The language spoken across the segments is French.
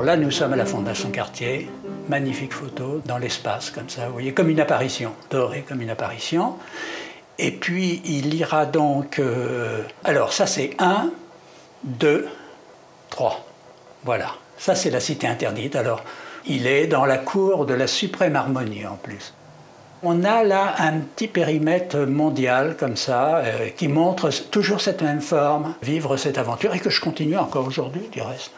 Alors là, nous sommes à la Fondation Cartier. Magnifique photo dans l'espace, comme ça, vous voyez, comme une apparition, dorée comme une apparition. Et puis, il ira donc... alors, ça, c'est 1, 2, 3. Voilà. Ça, c'est la Cité interdite. Alors, il est dans la cour de la Suprême Harmonie, en plus. On a là un petit périmètre mondial, comme ça, qui montre toujours cette même forme, vivre cette aventure, et que je continue encore aujourd'hui, du reste.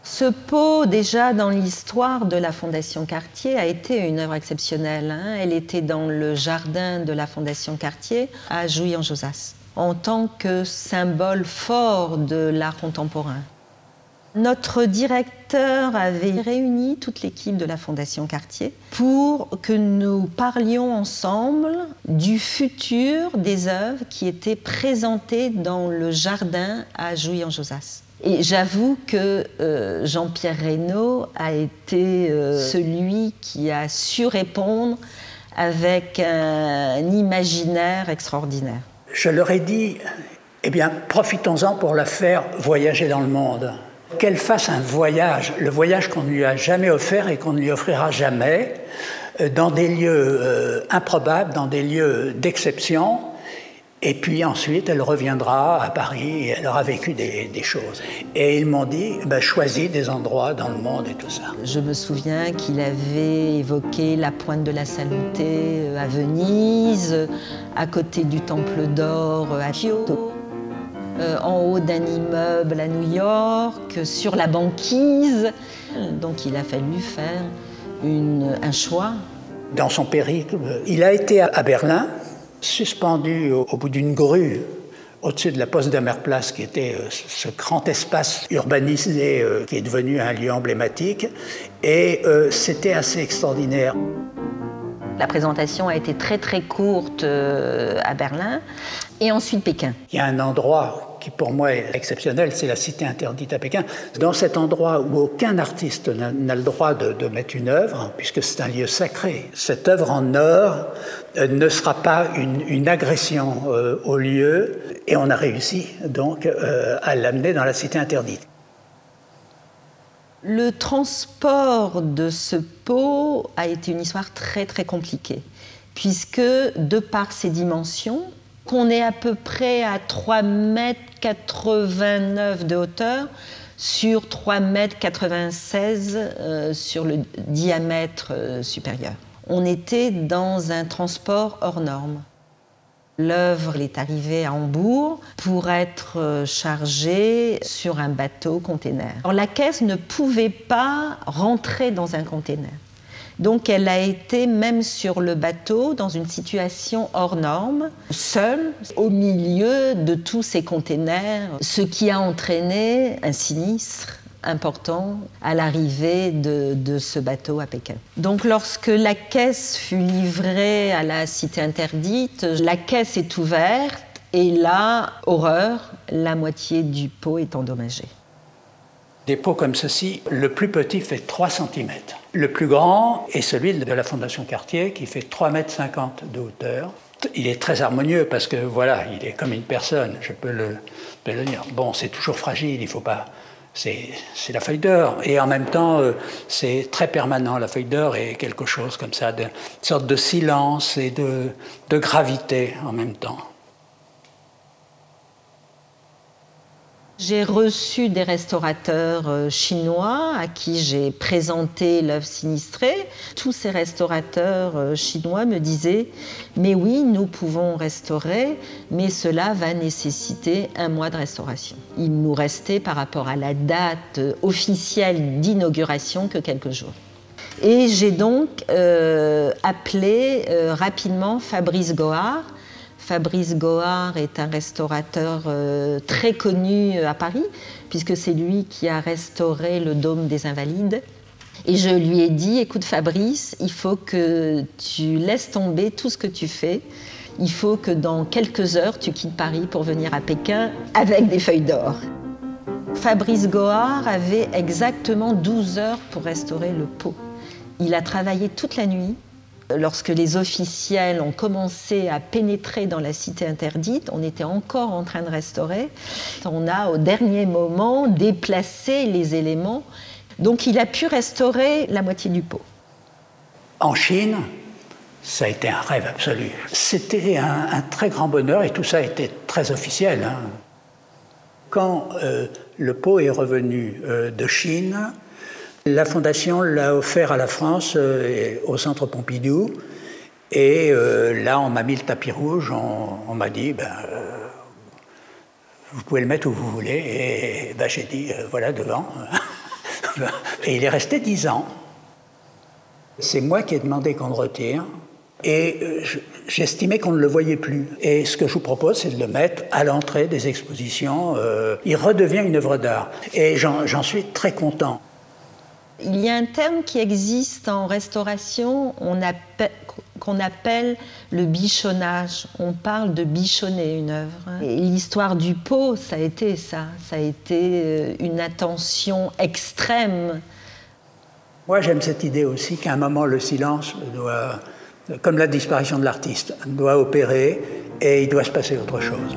Ce pot, déjà dans l'histoire de la Fondation Cartier, a été une œuvre exceptionnelle. Elle était dans le jardin de la Fondation Cartier à Jouy-en-Josas, en tant que symbole fort de l'art contemporain. Notre directeur avait réuni toute l'équipe de la Fondation Cartier pour que nous parlions ensemble du futur des œuvres qui étaient présentées dans le jardin à Jouy-en-Josas. Et j'avoue que Jean-Pierre Reynaud a été celui qui a su répondre avec un imaginaire extraordinaire. Je leur ai dit, eh bien, profitons-en pour la faire voyager dans le monde. Qu'elle fasse un voyage, le voyage qu'on ne lui a jamais offert et qu'on ne lui offrira jamais, dans des lieux improbables, dans des lieux d'exception. Et puis ensuite, elle reviendra à Paris et elle aura vécu des choses. Et ils m'ont dit, choisis des endroits dans le monde et tout ça. Je me souviens qu'il avait évoqué la Pointe de la Salute à Venise, à côté du Temple d'Or à Kyoto, en haut d'un immeuble à New York, sur la banquise. Donc il a fallu faire un choix. Dans son périple, il a été à Berlin, suspendu au bout d'une grue au-dessus de la Potsdamer-Platz, qui était ce grand espace urbanisé qui est devenu un lieu emblématique. Et c'était assez extraordinaire. La présentation a été très très courte à Berlin et ensuite Pékin. Il y a un endroit qui pour moi est exceptionnel, c'est la Cité interdite à Pékin. Dans cet endroit où aucun artiste n'a le droit de mettre une œuvre, puisque c'est un lieu sacré, cette œuvre en or ne sera pas une agression au lieu, et on a réussi donc à l'amener dans la Cité interdite. Le transport de ce pot a été une histoire très très compliquée, puisque de par ses dimensions, qu'on est à peu près à 3,89 m de hauteur sur 3,96 m sur le diamètre supérieur. On était dans un transport hors norme. L'œuvre est arrivée à Hambourg pour être chargée sur un bateau-container. Alors, la caisse ne pouvait pas rentrer dans un container. Donc elle a été, même sur le bateau, dans une situation hors norme, seule, au milieu de tous ces containers, ce qui a entraîné un sinistre important à l'arrivée de ce bateau à Pékin. Donc lorsque la caisse fut livrée à la Cité interdite, la caisse est ouverte et là, horreur, la moitié du pot est endommagée. Des pots comme ceci, le plus petit fait 3 cm. Le plus grand est celui de la Fondation Cartier qui fait 3,50 m de hauteur. Il est très harmonieux parce que voilà, il est comme une personne, je peux le dire. Bon, c'est toujours fragile, il faut pas... C'est la feuille d'or. Et en même temps, c'est très permanent. La feuille d'or est quelque chose comme ça, une sorte de silence et de gravité en même temps. J'ai reçu des restaurateurs chinois à qui j'ai présenté l'œuvre sinistrée. Tous ces restaurateurs chinois me disaient « Mais oui, nous pouvons restaurer, mais cela va nécessiter 1 mois de restauration. » Il nous restait par rapport à la date officielle d'inauguration que quelques jours. Et j'ai donc appelé rapidement Fabrice Gohard. Fabrice Gohard est un restaurateur très connu à Paris, puisque c'est lui qui a restauré le Dôme des Invalides. Et je lui ai dit, écoute Fabrice, il faut que tu laisses tomber tout ce que tu fais. Il faut que dans quelques heures, tu quittes Paris pour venir à Pékin avec des feuilles d'or. Fabrice Gohard avait exactement 12 heures pour restaurer le pot. Il a travaillé toute la nuit. Lorsque les officiels ont commencé à pénétrer dans la Cité interdite, on était encore en train de restaurer. On a, au dernier moment, déplacé les éléments. Donc il a pu restaurer la moitié du pot. En Chine, ça a été un rêve absolu. C'était un très grand bonheur et tout ça était très officiel. Hein. Quand le pot est revenu de Chine, la Fondation l'a offert à la France et au Centre Pompidou. Et là, on m'a mis le tapis rouge, on m'a dit, vous pouvez le mettre où vous voulez. Et j'ai dit, voilà, devant. Et il est resté 10 ans. C'est moi qui ai demandé qu'on le retire. Et j'estimais qu'on ne le voyait plus. Et ce que je vous propose, c'est de le mettre à l'entrée des expositions. Il redevient une œuvre d'art. Et j'en suis très content. Il y a un terme qui existe en restauration qu'on appelle le bichonnage. On parle de bichonner une œuvre. Et l'histoire du pot, ça a été ça. Ça a été une attention extrême. Moi, j'aime cette idée aussi qu'à un moment, le silence doit, comme la disparition de l'artiste, doit opérer et il doit se passer autre chose.